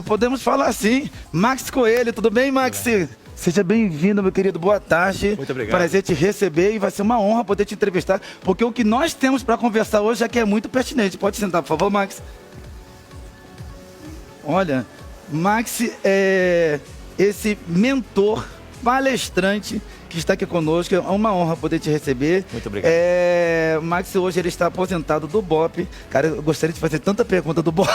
Podemos falar assim. Max Coelho, tudo bem, Max? Seja bem-vindo, meu querido. Boa tarde. Muito obrigado. Prazer te receber e vai ser uma honra poder te entrevistar, porque o que nós temos para conversar hoje aqui é muito pertinente. Pode sentar, por favor, Max. Olha, Max é esse mentor, palestrante que está aqui conosco. É uma honra poder te receber. Muito obrigado. Max hoje ele está aposentado do BOPE. Cara, eu gostaria de fazer tanta pergunta do BOPE.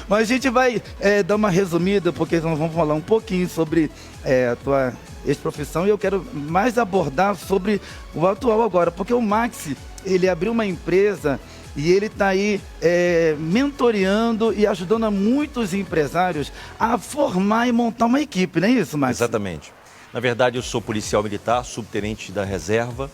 Mas a gente vai dar uma resumida, porque nós vamos falar um pouquinho sobre a tua ex-profissão e eu quero mais abordar sobre o atual agora, porque o Max, ele abriu uma empresa e ele está aí mentoreando e ajudando a muitos empresários a formar e montar uma equipe, não é isso, Max? Exatamente. Na verdade, eu sou policial militar, subtenente da reserva,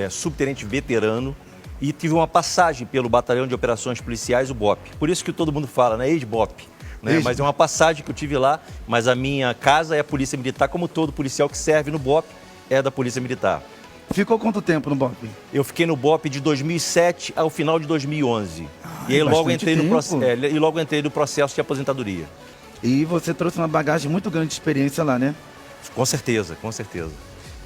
subtenente veterano, e tive uma passagem pelo Batalhão de Operações Policiais, o BOPE. Por isso que todo mundo fala, né? Ex-BOPE. Né? Mas é uma passagem que eu tive lá, mas a minha casa é a Polícia Militar, como todo policial que serve no BOPE é da Polícia Militar. Ficou quanto tempo no BOPE? Eu fiquei no BOPE de 2007 ao final de 2011. E aí logo entrei no processo de aposentadoria. E você trouxe uma bagagem muito grande de experiência lá, né? Com certeza, com certeza.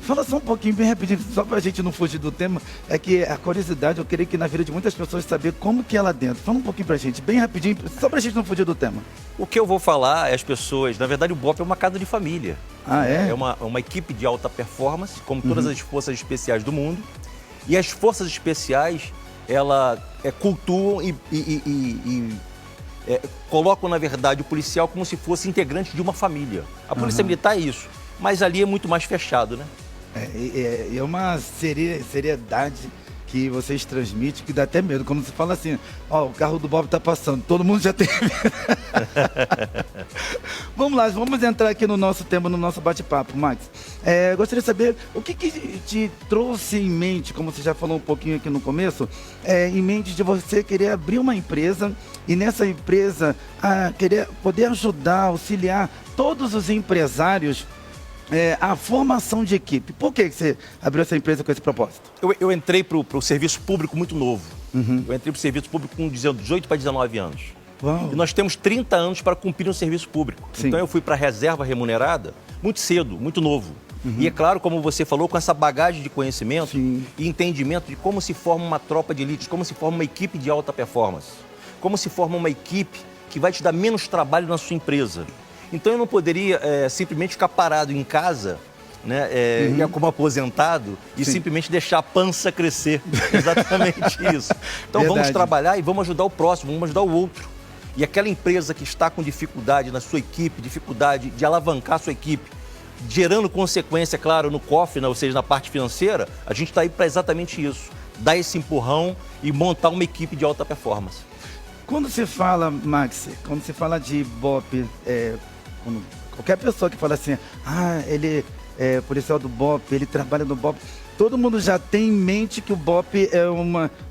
Fala só um pouquinho, bem rapidinho, só pra gente não fugir do tema, é que a curiosidade, eu queria que na vida de muitas pessoas saber como que é lá dentro. Fala um pouquinho pra gente, bem rapidinho, só pra gente não fugir do tema. O que eu vou falar é as pessoas, na verdade o BOPE é uma casa de família. Ah, é? É uma equipe de alta performance, como todas as forças especiais do mundo. E as forças especiais, ela cultuam e colocam, na verdade, o policial como se fosse integrante de uma família. A Polícia Militar é isso, mas ali é muito mais fechado, né? É uma seriedade que vocês transmitem que dá até medo. Quando você fala assim, ó, o carro do Bob tá passando, todo mundo já tem medo. Vamos lá, vamos entrar aqui no nosso tema, no nosso bate-papo, Max. Gostaria de saber o que te trouxe em mente, como você já falou um pouquinho aqui no começo, em mente de você querer abrir uma empresa e nessa empresa querer poder ajudar, auxiliar todos os empresários a formação de equipe. Por que você abriu essa empresa com esse propósito? Eu entrei para o serviço público muito novo. Eu entrei para o serviço público com 18 para 19 anos. Uau. E nós temos 30 anos para cumprir no serviço público. Sim. Então eu fui para a reserva remunerada muito cedo, muito novo. E é claro, como você falou, com essa bagagem de conhecimento Sim. e entendimento de como se forma uma tropa de elite, como se forma uma equipe de alta performance, como se forma uma equipe que vai te dar menos trabalho na sua empresa. Então eu não poderia simplesmente ficar parado em casa, né, como aposentado, e simplesmente deixar a pança crescer. Exatamente isso. Então Verdade. vamos trabalhar e vamos ajudar o próximo, vamos ajudar o outro. E aquela empresa que está com dificuldade na sua equipe, dificuldade de alavancar a sua equipe, gerando consequência, claro, no cofre, né, ou seja, na parte financeira, a gente está aí para exatamente isso. Dar esse empurrão e montar uma equipe de alta performance. Quando você fala, Max, quando você fala de BOPE, qualquer pessoa que fala assim, ele é policial do BOPE, ele trabalha no BOPE, todo mundo já tem em mente que o BOPE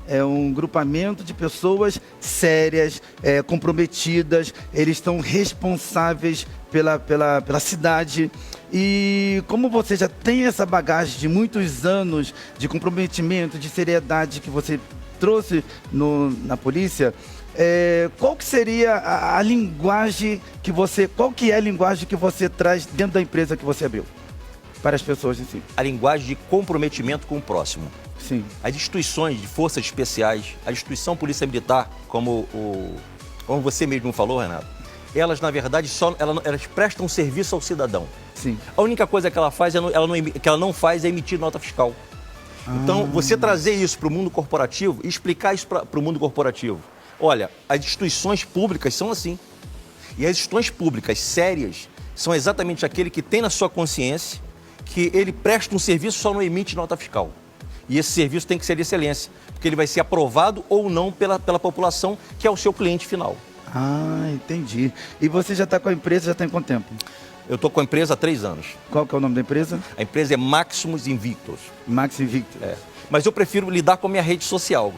é um grupamento de pessoas sérias, comprometidas, eles estão responsáveis pela cidade. E como você já tem essa bagagem de muitos anos de comprometimento, de seriedade que você trouxe na polícia, qual que seria a linguagem qual que é a linguagem que você traz dentro da empresa que você abriu? Para as pessoas em si. A linguagem de comprometimento com o próximo. Sim. As instituições de forças especiais, a instituição Polícia Militar, como você mesmo falou, Renato, elas, na verdade, elas prestam serviço ao cidadão. Sim. A única coisa que ela faz, que ela não faz é emitir nota fiscal. Então, você trazer isso para o mundo corporativo e explicar isso para o mundo corporativo. Olha, as instituições públicas são assim. E as instituições públicas sérias são exatamente aquele que tem na sua consciência que ele presta um serviço, só não emite nota fiscal. E esse serviço tem que ser de excelência, porque ele vai ser aprovado ou não pela população, que é o seu cliente final. Entendi. E você já está com a empresa, já tem quanto tempo? Eu estou com a empresa há 3 anos. Qual que é o nome da empresa? A empresa é Maximus Invictus. Max Invictus. Mas eu prefiro lidar com a minha rede social.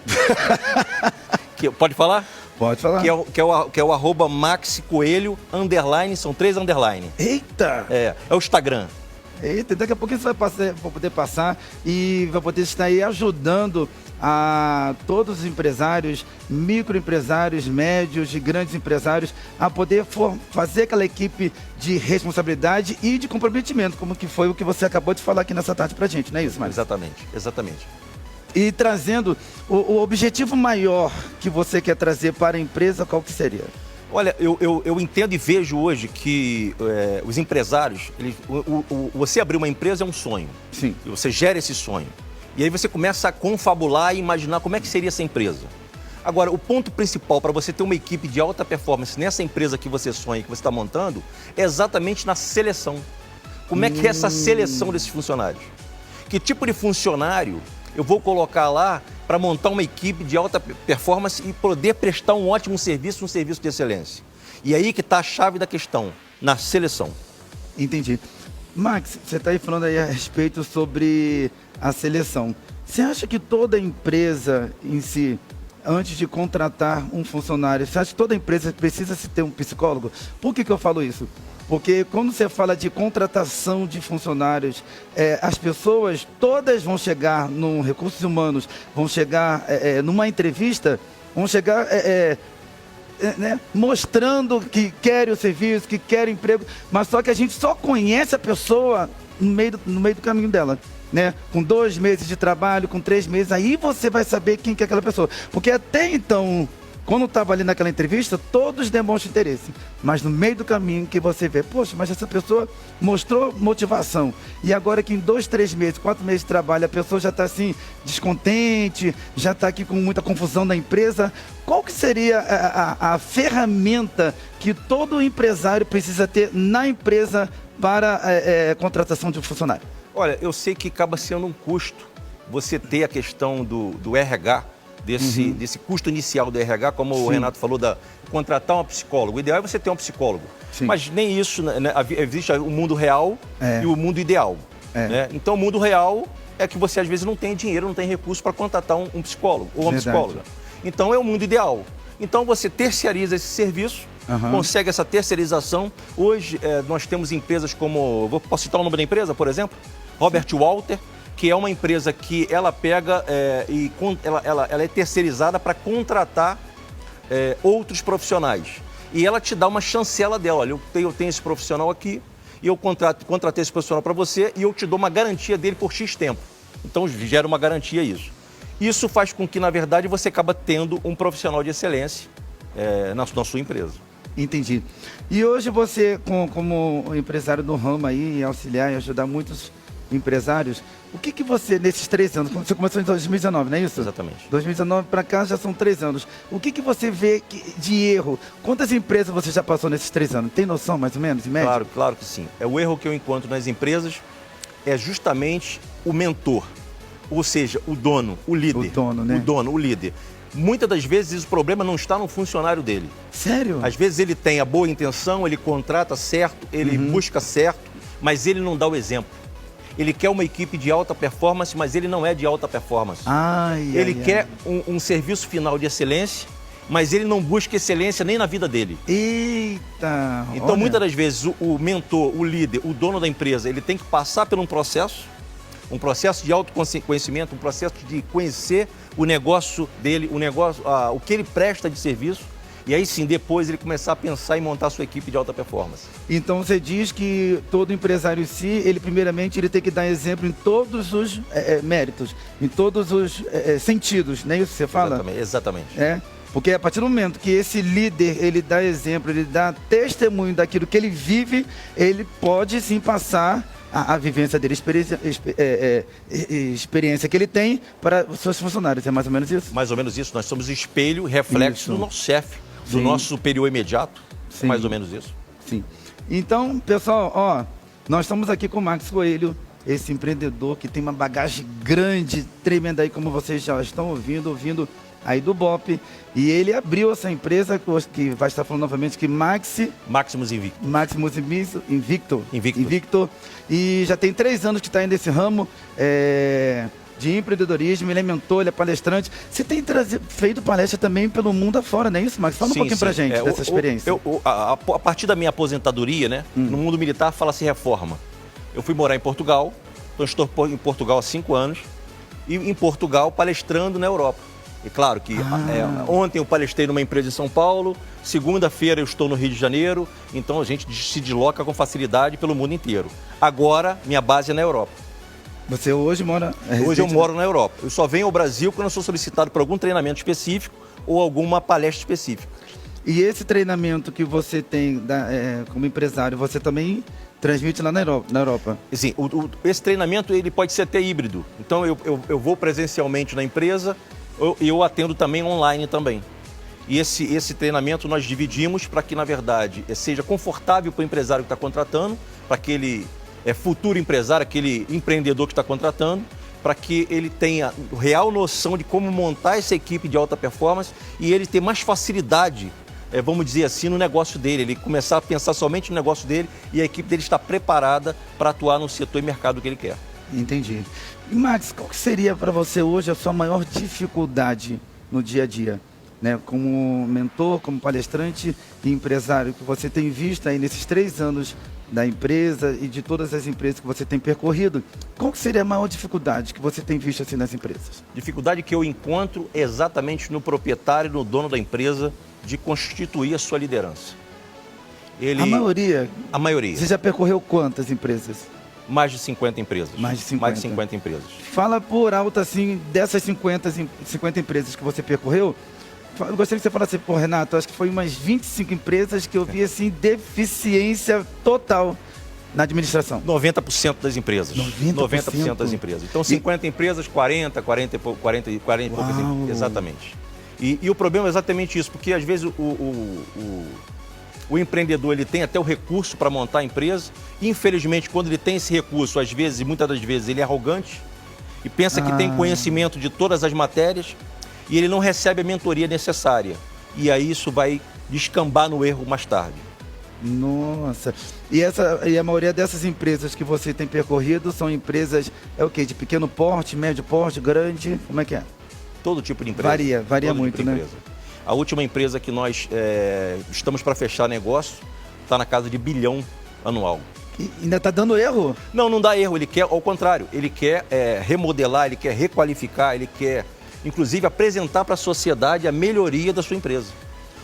Pode falar? Pode falar. Que é o arroba Max Coelho, _, são 3 underline. Eita! É o Instagram. Eita, daqui a pouquinho você vai poder passar e vai poder estar aí ajudando a todos os empresários, microempresários, médios e grandes empresários, a poder fazer aquela equipe de responsabilidade e de comprometimento, como que foi o que você acabou de falar aqui nessa tarde pra gente, não é isso, Mário? Exatamente, exatamente. E trazendo o objetivo maior que você quer trazer para a empresa, qual que seria? Olha, eu entendo e vejo hoje que os empresários, você abrir uma empresa é um sonho. Sim. E você gera esse sonho. E aí você começa a confabular e imaginar como é que seria essa empresa. Agora, o ponto principal para você ter uma equipe de alta performance nessa empresa que você sonha, que você está montando, é exatamente na seleção. Como é que é essa seleção desses funcionários? Que tipo de funcionário eu vou colocar lá para montar uma equipe de alta performance e poder prestar um ótimo serviço, um serviço de excelência. E aí que está a chave da questão, na seleção. Entendi. Max, você está aí falando aí a respeito sobre a seleção. Você acha que toda empresa em si, antes de contratar um funcionário, você acha que toda empresa precisa se ter um psicólogo? Por que eu falo isso? Porque quando você fala de contratação de funcionários, as pessoas todas vão chegar no recursos humanos, vão chegar numa entrevista, vão chegar mostrando que querem o serviço, que querem o emprego, mas só que a gente só conhece a pessoa no meio do caminho dela. Né? Com 2 meses de trabalho, com 3 meses, aí você vai saber quem que é aquela pessoa. Porque até então, quando estava ali naquela entrevista, todos demonstram interesse. Mas no meio do caminho que você vê, poxa, mas essa pessoa mostrou motivação. E agora que em 2, 3 meses, 4 meses de trabalho, a pessoa já está assim, descontente, já está aqui com muita confusão na empresa. Qual que seria a ferramenta que todo empresário precisa ter na empresa para a contratação de um funcionário? Olha, eu sei que acaba sendo um custo você ter a questão do RH, desse custo inicial do RH, como o Renato falou, contratar um psicólogo. O ideal é você ter um psicólogo. Sim. Mas nem isso, né? Existe o mundo real e o mundo ideal. Né? Então, o mundo real é que você, às vezes, não tem dinheiro, não tem recurso para contratar um psicólogo ou uma psicóloga. Então, é o mundo ideal. Então, você terciariza esse serviço, consegue essa terceirização. Hoje, nós temos empresas como... Posso citar o nome da empresa, por exemplo? Robert Walter, que é uma empresa que ela pega ela é terceirizada para contratar outros profissionais. E ela te dá uma chancela dela. Olha, eu tenho esse profissional aqui, e eu contratei esse profissional para você e eu te dou uma garantia dele por X tempo. Então, gera uma garantia isso. Isso faz com que, na verdade, você acaba tendo um profissional de excelência na sua empresa. Entendi. E hoje você, como empresário do ramo aí, auxiliar e ajudar muitos empresários, o que você, nesses 3 anos, você começou em 2019, não é isso? Exatamente. 2019 para cá já são 3 anos. O que você vê de erro? Quantas empresas você já passou nesses 3 anos? Tem noção, mais ou menos, em média? Claro que sim. O erro que eu encontro nas empresas é justamente o mentor, ou seja, o dono, o líder. O dono, né? O líder. Muitas das vezes o problema não está no funcionário dele. Sério? Às vezes ele tem a boa intenção, ele contrata certo, ele busca certo, mas ele não dá o exemplo. Ele quer uma equipe de alta performance, mas ele não é de alta performance. Ele quer um serviço final de excelência, mas ele não busca excelência nem na vida dele. Eita! Então, olha, muitas das vezes, o mentor, o líder, o dono da empresa, ele tem que passar por um processo de autoconhecimento, um processo de conhecer o negócio dele, o que ele presta de serviço. E aí sim, depois ele começar a pensar em montar a sua equipe de alta performance. Então você diz que todo empresário em si, ele primeiramente ele tem que dar exemplo em todos os méritos, em todos os sentidos, não é isso que você fala? Exatamente. Porque a partir do momento que esse líder, ele dá exemplo, ele dá testemunho daquilo que ele vive, ele pode sim passar a vivência dele, experiência que ele tem para os seus funcionários. É mais ou menos isso? Mais ou menos isso. Nós somos espelho, reflexo do nosso chefe, do nosso superior imediato. Sim. Mais ou menos isso. Sim. Então, pessoal, nós estamos aqui com o Max Coelho, esse empreendedor que tem uma bagagem grande, tremenda aí, como vocês já estão ouvindo aí do BOPE, e ele abriu essa empresa que vai estar falando novamente que Maximus Invicto, e já tem 3 anos que está aí nesse ramo de empreendedorismo. Ele é mentor, ele é palestrante. Você tem feito palestra também pelo mundo afora, não é isso, Max? Fala um pouquinho pra gente dessa experiência. A partir da minha aposentadoria, né, no mundo militar fala-se reforma. Eu fui morar em Portugal, estou em Portugal há 5 anos, e em Portugal palestrando na Europa. E claro que ontem eu palestrei numa empresa em São Paulo, segunda-feira eu estou no Rio de Janeiro, então a gente se desloca com facilidade pelo mundo inteiro. Agora, minha base é na Europa. Você hoje mora... Hoje eu moro na Europa. Eu só venho ao Brasil quando eu sou solicitado por algum treinamento específico ou alguma palestra específica. E esse treinamento que você tem como empresário, você também transmite lá na Europa? Sim, esse treinamento ele pode ser até híbrido. Então eu vou presencialmente na empresa e eu atendo também online também. E esse treinamento nós dividimos para que, na verdade, seja confortável para o empresário que está contratando, para aquele futuro empresário, aquele empreendedor que está contratando, para que ele tenha real noção de como montar essa equipe de alta performance e ele ter mais facilidade, vamos dizer assim, no negócio dele. Ele começar a pensar somente no negócio dele e a equipe dele está preparada para atuar no setor e mercado que ele quer. Entendi. E Max, qual que seria para você hoje a sua maior dificuldade no dia a dia? Né? Como mentor, como palestrante e empresário que você tem visto aí nesses 3 anos da empresa e de todas as empresas que você tem percorrido, qual que seria a maior dificuldade que você tem visto assim nas empresas? Dificuldade que eu encontro exatamente no proprietário, no dono da empresa, de constituir a sua liderança. A maioria? A maioria. Você já percorreu quantas empresas? Mais de 50 empresas. Mais de 50? Mais de 50 empresas. Fala por alto, assim, dessas 50 empresas que você percorreu, eu gostaria que você falasse, pô, Renato, acho que foi umas 25 empresas que eu vi, assim, deficiência total na administração. 90% das empresas. 90% das empresas. Então, 50 empresas, 40 e poucas empresas. Exatamente. E o problema é exatamente isso, porque às vezes o empreendedor ele tem até o recurso para montar a empresa e, infelizmente, quando ele tem esse recurso, às vezes, e muitas das vezes, ele é arrogante e pensa que tem conhecimento de todas as matérias e ele não recebe a mentoria necessária. E aí isso vai descambar no erro mais tarde. Nossa. E a maioria dessas empresas que você tem percorrido são empresas, o quê? De pequeno porte, médio porte, grande? Como é que é? Todo tipo de empresa. Varia muito, né? A última empresa que nós estamos para fechar negócio está na casa de 1 bilhão anual. E ainda está dando erro? Não dá erro. Ele quer, ao contrário, ele quer remodelar, ele quer requalificar, ele quer, inclusive, apresentar para a sociedade a melhoria da sua empresa.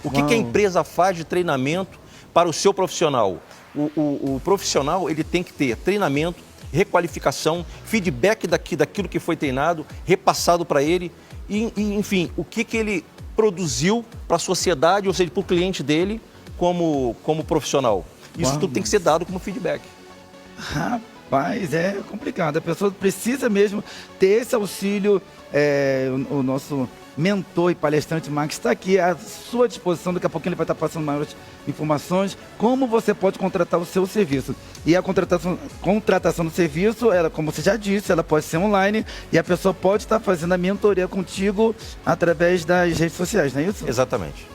O que a empresa faz de treinamento para o seu profissional? O profissional ele tem que ter treinamento, requalificação, feedback daquilo que foi treinado, repassado para ele, e, enfim, o que ele produziu para a sociedade, ou seja, para o cliente dele como profissional. Isso tudo tem que ser dado como feedback. Rapaz, é complicado. A pessoa precisa mesmo ter esse auxílio. O nosso mentor e palestrante Max está aqui à sua disposição. Daqui a pouquinho ele vai estar passando maiores informações. Como você pode contratar o seu serviço. E a contratação do serviço, ela, como você já disse, ela pode ser online e a pessoa pode estar fazendo a mentoria contigo através das redes sociais, não é isso? Exatamente.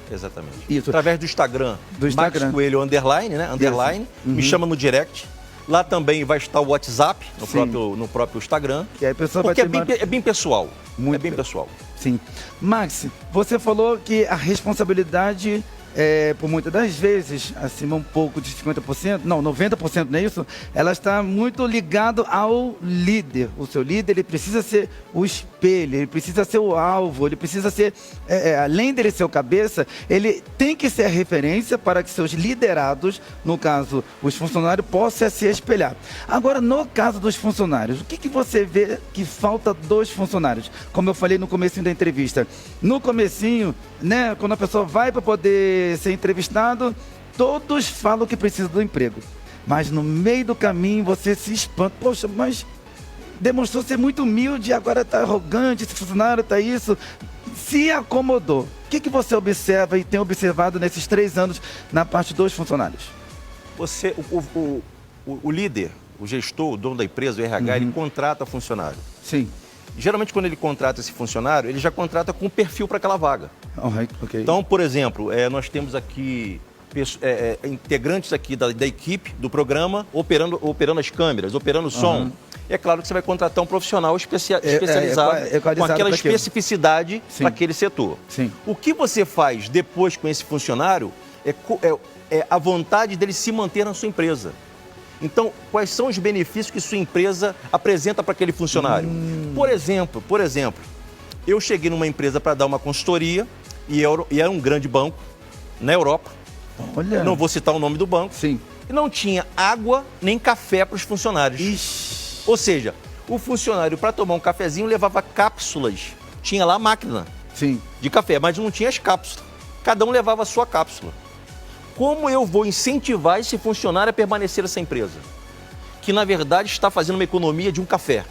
Isso. Através do Instagram. Max Coelho _, né? _. Me chama no direct. Lá também vai estar o WhatsApp, no próprio Instagram. E aí a pessoa porque é bem pessoal. Muito bem pessoal. Sim. Max, você falou que a responsabilidade por muitas das vezes, acima um pouco de 50%, não, 90%, não é isso? Ela está muito ligada ao líder. O seu líder, ele precisa ser o espelho, ele precisa ser o alvo, ele precisa ser, além dele ser o cabeça, ele tem que ser a referência para que seus liderados, no caso, os funcionários, possam se espelhar. Agora, no caso dos funcionários, o que você vê que falta dos funcionários? Como eu falei no comecinho da entrevista, no comecinho, né, quando a pessoa vai para poder ser entrevistado, todos falam que precisa do emprego. Mas no meio do caminho você se espanta. Poxa, mas demonstrou ser muito humilde, agora está arrogante, esse funcionário está isso. Se acomodou. O que você observa e tem observado nesses 3 anos na parte dos funcionários? O líder, o gestor, o dono da empresa, o RH, ele contrata funcionário. Sim. Geralmente, quando ele contrata esse funcionário, ele já contrata com um perfil para aquela vaga. Okay. Então, por exemplo, nós temos aqui integrantes aqui da equipe do programa operando as câmeras, operando o som. É claro que você vai contratar um profissional especializado com aquela especificidade para aquele setor. Sim. O que você faz depois com esse funcionário é a vontade dele se manter na sua empresa. Então, quais são os benefícios que sua empresa apresenta para aquele funcionário? Por exemplo, eu cheguei numa empresa para dar uma consultoria e era um grande banco na Europa. Olha. Não vou citar o nome do banco. Sim. E não tinha água nem café para os funcionários. Ixi. Ou seja, o funcionário, para tomar um cafezinho, levava cápsulas. Tinha lá a máquina Sim. de café, mas não tinha as cápsulas. Cada um levava a sua cápsula. Como eu vou incentivar esse funcionário a permanecer nessa empresa? Que, na verdade, está fazendo uma economia de um café.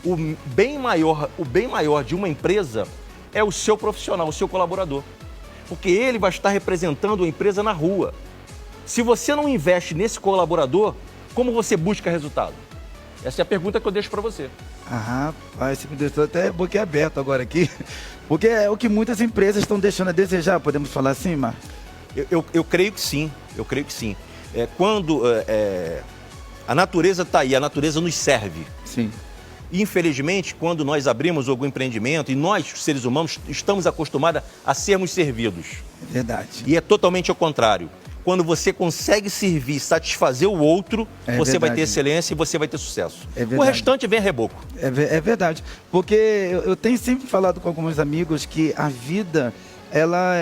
O bem maior de uma empresa é o seu profissional, o seu colaborador. Porque ele vai estar representando a empresa na rua. Se você não investe nesse colaborador, como você busca resultado? Essa é a pergunta que eu deixo para você. Ah, rapaz, você me deixou até boquiaberto agora aqui. Porque é o que muitas empresas estão deixando a desejar, podemos falar assim, Marcos? Eu creio que sim, quando a natureza está aí, a natureza nos serve. Sim. Infelizmente, quando nós abrimos algum empreendimento, e nós, seres humanos, estamos acostumados a sermos servidos. É verdade. E é totalmente ao contrário. Quando você consegue servir, satisfazer o outro, você vai ter excelência e você vai ter sucesso. O restante vem a reboco. É verdade. Porque eu tenho sempre falado com alguns amigos que a vida, ela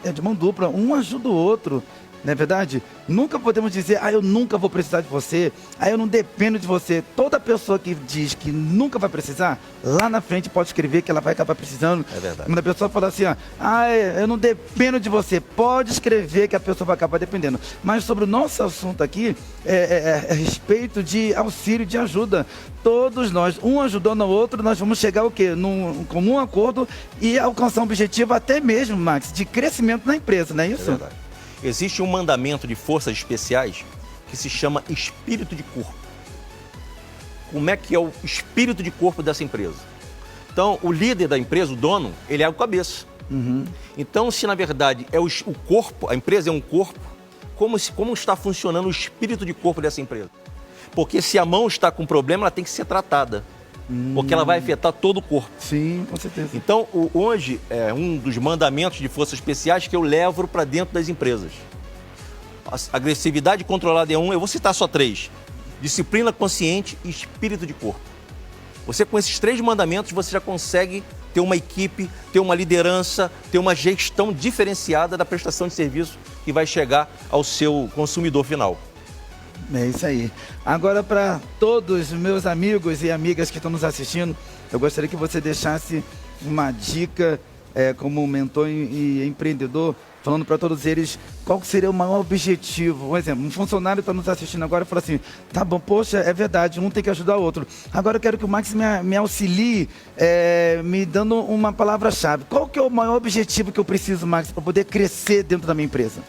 é de mão dupla. Um ajuda o outro. Não é verdade? Nunca podemos dizer, eu nunca vou precisar de você, eu não dependo de você. Toda pessoa que diz que nunca vai precisar, lá na frente pode escrever que ela vai acabar precisando. É verdade. Quando a pessoa fala assim, eu não dependo de você, pode escrever que a pessoa vai acabar dependendo. Mas sobre o nosso assunto aqui, é a respeito de auxílio, de ajuda. Todos nós, um ajudando o outro, nós vamos chegar o quê? Num comum acordo e alcançar um objetivo até mesmo, Max, de crescimento na empresa, não é isso? É verdade. Existe um mandamento de forças especiais que se chama espírito de corpo. Como é que é o espírito de corpo dessa empresa? Então, o líder da empresa, o dono, ele é o cabeça. Uhum. Então, se na verdade é o corpo, a empresa é um corpo, como está funcionando o espírito de corpo dessa empresa? Porque se a mão está com problema, ela tem que ser tratada. Porque ela vai afetar todo o corpo. Sim, com certeza. Então, hoje, é um dos mandamentos de forças especiais que eu levo para dentro das empresas. A agressividade controlada é eu vou citar só 3. Disciplina consciente e espírito de corpo. Você, com esses 3 mandamentos, você já consegue ter uma equipe, ter uma liderança, ter uma gestão diferenciada da prestação de serviço que vai chegar ao seu consumidor final. É isso aí. Agora, para todos os meus amigos e amigas que estão nos assistindo, eu gostaria que você deixasse uma dica como mentor e empreendedor, falando para todos eles qual seria o maior objetivo. Por exemplo, um funcionário está nos assistindo agora e fala assim, tá bom, poxa, é verdade, um tem que ajudar o outro. Agora eu quero que o Max me auxilie me dando uma palavra-chave. Qual que é o maior objetivo que eu preciso, Max, para poder crescer dentro da minha empresa?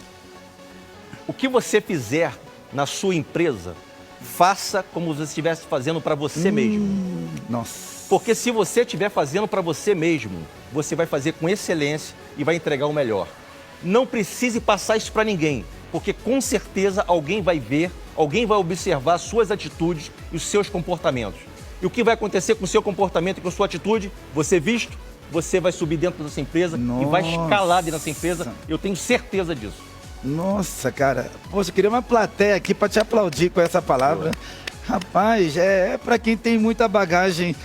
O que você fizer na sua empresa, faça como você estivesse fazendo para você mesmo. Nossa. Porque se você estiver fazendo para você mesmo, você vai fazer com excelência e vai entregar o melhor. Não precise passar isso para ninguém, porque com certeza alguém vai ver, alguém vai observar suas atitudes e os seus comportamentos. E o que vai acontecer com o seu comportamento e com a sua atitude? Você visto, você vai subir dentro dessa empresa e vai escalar dentro dessa empresa. Eu tenho certeza disso. Nossa, cara. Poxa, eu queria uma plateia aqui para te aplaudir com essa palavra. Rapaz, é para quem tem muita bagagem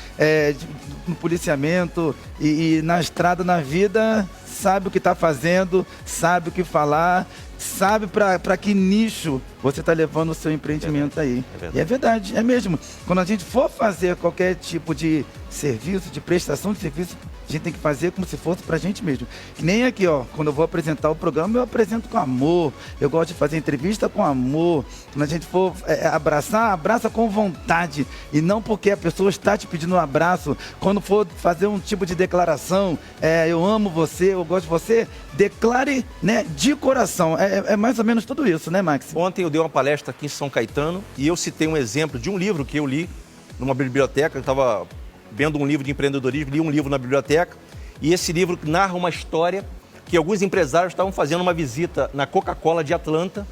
no policiamento e na estrada, na vida, sabe o que está fazendo, sabe o que falar, sabe para que nicho você está levando o seu empreendimento aí. E é verdade, é mesmo. Quando a gente for fazer qualquer tipo de serviço, de prestação de serviço, a gente tem que fazer como se fosse pra gente mesmo. Que nem aqui, quando eu vou apresentar o programa, eu apresento com amor. Eu gosto de fazer entrevista com amor. Quando a gente for abraçar, abraça com vontade. E não porque a pessoa está te pedindo um abraço. Quando for fazer um tipo de declaração, eu amo você, eu gosto de você, declare, né, de coração. É mais ou menos tudo isso, né, Max? Ontem eu dei uma palestra aqui em São Caetano e eu citei um exemplo de um livro que eu li numa biblioteca. Eu estava vendo um livro de empreendedorismo, li um livro na biblioteca e esse livro narra uma história que alguns empresários estavam fazendo uma visita na Coca-Cola de Atlanta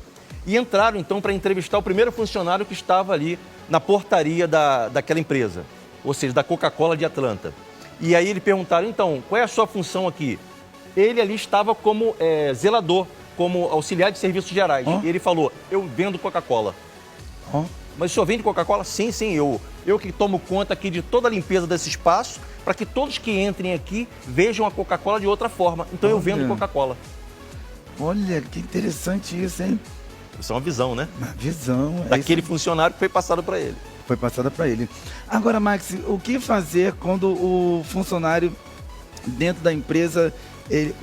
e entraram então para entrevistar o primeiro funcionário que estava ali na portaria daquela empresa, ou seja, da Coca-Cola de Atlanta. E aí eles perguntaram, então, qual é a sua função aqui? Ele ali estava como zelador, como auxiliar de serviços gerais. E ele falou, eu vendo Coca-Cola. Ó, Mas o senhor vende Coca-Cola? Sim, sim, eu que tomo conta aqui de toda a limpeza desse espaço, para que todos que entrem aqui vejam a Coca-Cola de outra forma. Então eu vendo Olha. Coca-Cola. olha, que interessante isso, hein? Isso é uma visão, né? Uma visão. Daquele funcionário que foi passado para ele. Foi passada para ele. Agora, Max, o que fazer quando o funcionário dentro da empresa,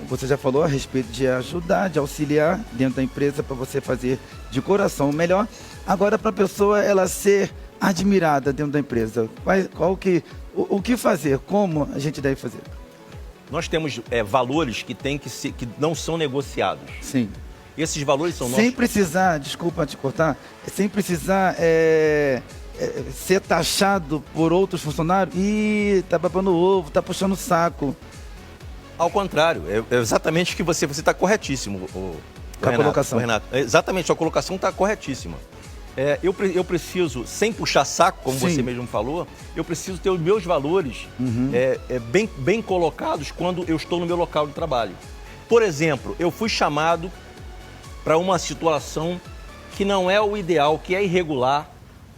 você já falou a respeito de ajudar, de auxiliar dentro da empresa para você fazer de coração o melhor. Agora, para a pessoa ela ser admirada dentro da empresa, o que fazer? Como a gente deve fazer? Nós temos valores que que não são negociados. Sim. Esses valores são Sem nossos. precisar, desculpa te cortar, sem precisar ser taxado por outros funcionários. Ih, tá babando ovo, tá puxando o saco. Ao contrário, é exatamente o que você está corretíssimo, Com a colocação. Renato. Exatamente, sua colocação está corretíssima. Eu preciso, sem puxar saco, como Sim. você mesmo falou, eu preciso ter os meus valores bem colocados quando eu estou no meu local de trabalho. Por exemplo, eu fui chamado para uma situação que não é o ideal, que é irregular,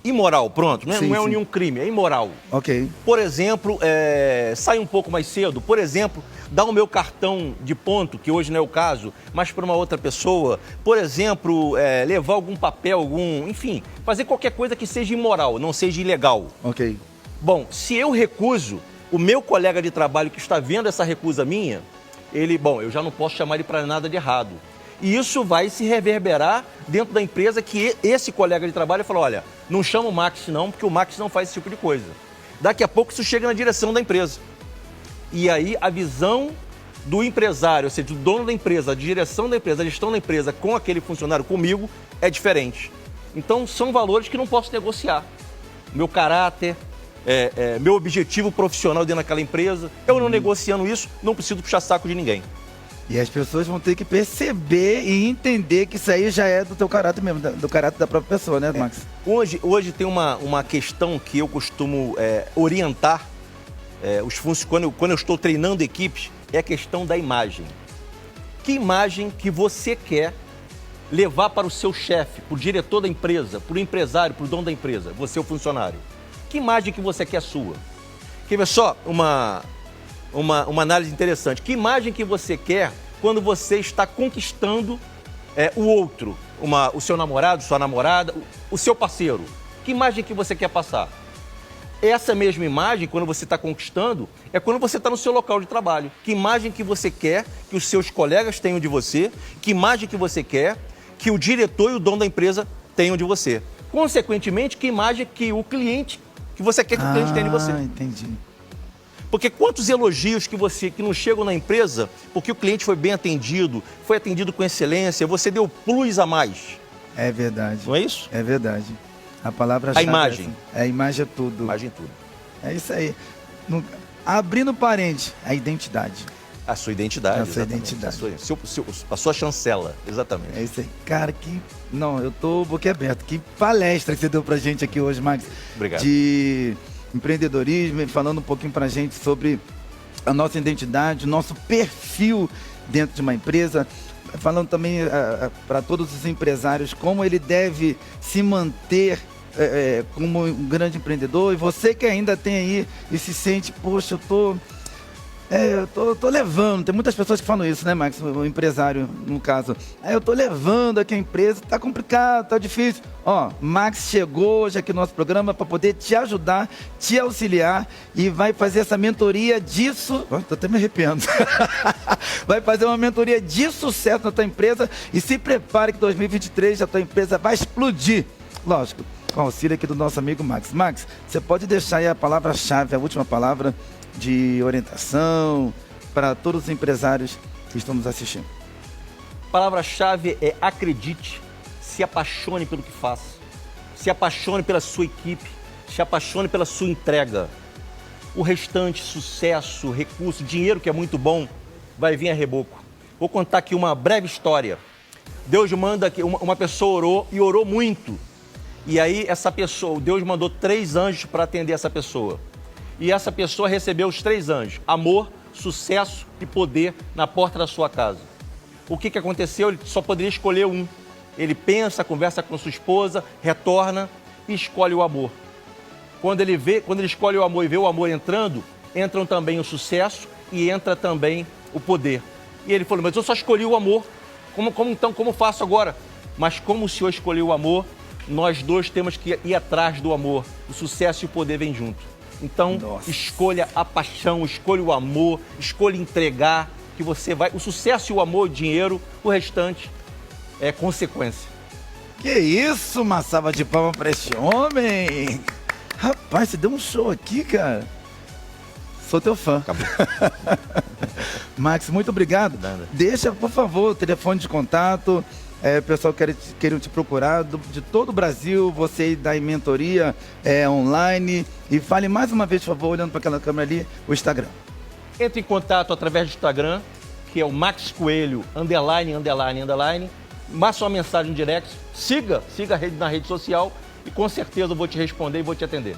imoral, pronto, não é, Sim, não é sim. nenhum crime, é imoral. Ok. Por exemplo, sair um pouco mais cedo. Por exemplo, dar o meu cartão de ponto, que hoje não é o caso, mas para uma outra pessoa. Por exemplo, levar algum papel, enfim, fazer qualquer coisa que seja imoral, não seja ilegal. Ok. Bom, se eu recuso, o meu colega de trabalho que está vendo essa recusa minha, eu já não posso chamar ele para nada de errado. E isso vai se reverberar dentro da empresa, que esse colega de trabalho falou, olha, não chama o Max não, porque o Max não faz esse tipo de coisa. Daqui a pouco isso chega na direção da empresa. E aí a visão do empresário, ou seja, do dono da empresa, a direção da empresa, a gestão da empresa com aquele funcionário comigo é diferente. Então são valores que não posso negociar. Meu caráter, meu objetivo profissional dentro daquela empresa, eu não negociando isso, não preciso puxar saco de ninguém. E as pessoas vão ter que perceber e entender que isso aí já é do teu caráter mesmo, do caráter da própria pessoa, né, Max? Hoje tem uma questão que eu costumo orientar os funcionários, quando eu estou treinando equipes, é a questão da imagem. Que imagem que você quer levar para o seu chefe, para o diretor da empresa, para o empresário, para o dono da empresa, você é o funcionário? Que imagem que você quer sua? Quer ver só uma análise interessante. Que imagem que você quer quando você está conquistando o outro? O seu namorado, sua namorada, o seu parceiro. Que imagem que você quer passar? Essa mesma imagem, quando você está conquistando, é quando você está no seu local de trabalho. Que imagem que você quer que os seus colegas tenham de você? Que imagem que você quer que o diretor e o dono da empresa tenham de você? Consequentemente, que imagem que o cliente, que você quer que o cliente tenha de você? Ah, entendi. Porque quantos elogios que não chegam na empresa porque o cliente foi bem atendido, foi atendido com excelência, você deu plus a mais. É verdade. Não é isso? É verdade. A palavra A imagem. A imagem é tudo. Imagem tudo. É isso aí. Abrindo parente, a identidade. A sua identidade. A sua exatamente. identidade. A sua chancela, exatamente. É isso aí. Cara, eu tô boquiaberto. Que palestra que você deu pra gente aqui hoje, Max. Obrigado. De empreendedorismo, falando um pouquinho pra gente sobre a nossa identidade, o nosso perfil dentro de uma empresa. Falando também para todos os empresários como ele deve se manter como um grande empreendedor. E você que ainda tem aí e se sente, poxa, eu tô levando, tem muitas pessoas que falam isso, né, Max? O empresário, no caso. Eu tô levando aqui a empresa, tá complicado, tá difícil. Ó, Max chegou hoje aqui no nosso programa para poder te ajudar, te auxiliar e vai fazer essa mentoria disso. Tô até me arrependo. Vai fazer uma mentoria de sucesso na tua empresa e se prepare que 2023 a tua empresa vai explodir. Lógico, com o auxílio aqui do nosso amigo Max. Max, você pode deixar aí a palavra-chave, a última palavra de orientação para todos os empresários que estão nos assistindo. A palavra-chave é acredite, se apaixone pelo que faz, se apaixone pela sua equipe, se apaixone pela sua entrega. O restante, sucesso, recurso, dinheiro que é muito bom, vai vir a reboco. Vou contar aqui uma breve história. Deus manda que uma pessoa orou e orou muito. E aí Deus mandou 3 anjos para atender essa pessoa. E essa pessoa recebeu os 3 anjos: amor, sucesso e poder na porta da sua casa. O que aconteceu? Ele só poderia escolher um. Ele pensa, conversa com sua esposa, retorna e escolhe o amor. Quando ele escolhe o amor e vê o amor entrando, entram também o sucesso e entra também o poder. E ele falou, mas eu só escolhi o amor. Como faço agora? Mas como o Senhor escolheu o amor, nós dois temos que ir atrás do amor. O sucesso e o poder vêm junto. Então, escolha a paixão, escolha o amor, escolha entregar, que você vai... O sucesso e o amor, o dinheiro, o restante é consequência. Que isso, uma salva de palmas para esse homem. Rapaz, você deu um show aqui, cara. Sou teu fã. Acabou. Max, muito obrigado. Nada. Deixa, por favor, o telefone de contato. O pessoal quer te procurar de todo o Brasil. Você dá em mentoria online. E fale mais uma vez, por favor, olhando para aquela câmera ali, o Instagram. Entre em contato através do Instagram, que é o Max Coelho, ___. Massa uma mensagem direct. Siga na rede social e com certeza eu vou te responder e vou te atender.